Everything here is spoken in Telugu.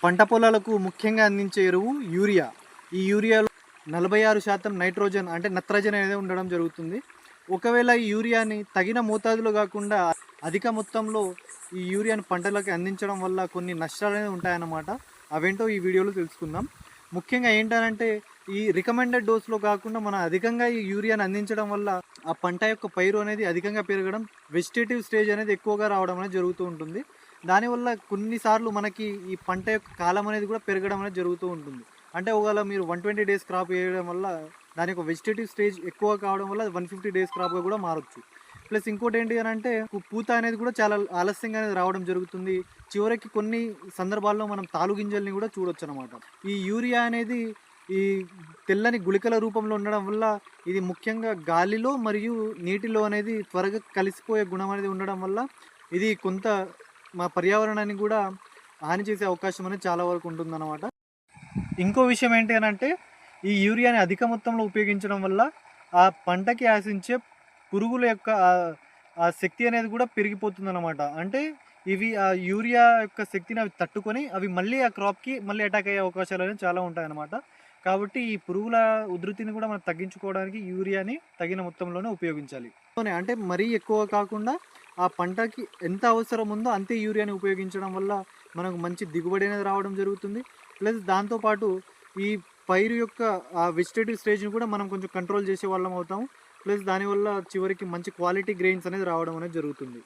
పంట పొలాలకు ముఖ్యంగా అందించే ఎరువు యూరియా. ఈ యూరియాలో 46% నైట్రోజన్ అంటే నత్రజని అనేది ఉండడం జరుగుతుంది. ఒకవేళ ఈ యూరియాని తగిన మోతాదులో కాకుండా అధిక మొత్తంలో ఈ యూరియాని పంటలకు అందించడం వల్ల కొన్ని నష్టాలు అనేవి ఉంటాయన్నమాట. అవేంటో ఈ వీడియోలో తెలుసుకుందాం. ముఖ్యంగా ఏంటంటే ఈ రికమెండెడ్ డోస్లో కాకుండా మనం అధికంగా ఈ యూరియాని అందించడం వల్ల ఆ పంట యొక్క పైరు అనేది అధికంగా పెరగడం, వెజిటేటివ్ స్టేజ్ అనేది ఎక్కువగా రావడం అనేది జరుగుతూ ఉంటుంది. దానివల్ల కొన్నిసార్లు మనకి ఈ పంట యొక్క కాలం అనేది కూడా పెరగడం అనేది జరుగుతూ ఉంటుంది. అంటే ఒకవేళ మీరు 120 డేస్ క్రాప్ వేయడం వల్ల దాని యొక్క వెజిటేటివ్ స్టేజ్ ఎక్కువ కావడం వల్ల 150 డేస్ క్రాప్గా కూడా మారచ్చు. ప్లస్ ఇంకోటి ఏంటి అని అంటే పూత అనేది కూడా చాలా ఆలస్యంగా అనేది రావడం జరుగుతుంది. చివరికి కొన్ని సందర్భాల్లో మనం తాలు గింజల్ని కూడా చూడొచ్చు అనమాట. ఈ యూరియా అనేది ఈ తెల్లని గుళికల రూపంలో ఉండడం వల్ల ఇది ముఖ్యంగా గాలిలో మరియు నీటిలో అనేది త్వరగా కలిసిపోయే గుణం అనేది ఉండడం వల్ల ఇది కొంత మా పర్యావరణాన్ని కూడా హాని చేసే అవకాశం అనేది చాలా వరకు ఉంటుందన్నమాట. ఇంకో విషయం ఏంటి అని అంటే ఈ యూరియాని అధిక మొత్తంలో ఉపయోగించడం వల్ల ఆ పంటకి ఆశించే పురుగుల యొక్క ఆ శక్తి అనేది కూడా పెరిగిపోతుందన్నమాట. అంటే ఇవి ఆ యూరియా యొక్క శక్తిని అవి తట్టుకొని అవి మళ్ళీ ఆ క్రాప్కి మళ్ళీ అటాక్ అయ్యే అవకాశాలు అనేవి చాలా ఉంటాయన్నమాట. కాబట్టి ఈ పురుగుల ఉధృతిని కూడా మనం తగ్గించుకోవడానికి యూరియాని తగిన మొత్తంలోనే ఉపయోగించాలి. అంటే మరీ ఎక్కువ కాకుండా ఆ పంటకి ఎంత అవసరం ఉందో అంతే యూరియాని ఉపయోగించడం వల్ల మనకు మంచి దిగుబడి అనేది రావడం జరుగుతుంది. ప్లస్ దాంతోపాటు ఈ పైరు యొక్క ఆ వెజిటేటివ్ స్టేజ్ని కూడా మనం కొంచెం కంట్రోల్ చేసే వాళ్ళం అవుతాము. ప్లస్ దానివల్ల చివరికి మంచి క్వాలిటీ గ్రెయిన్స్ అనేది రావడం అనేది జరుగుతుంది.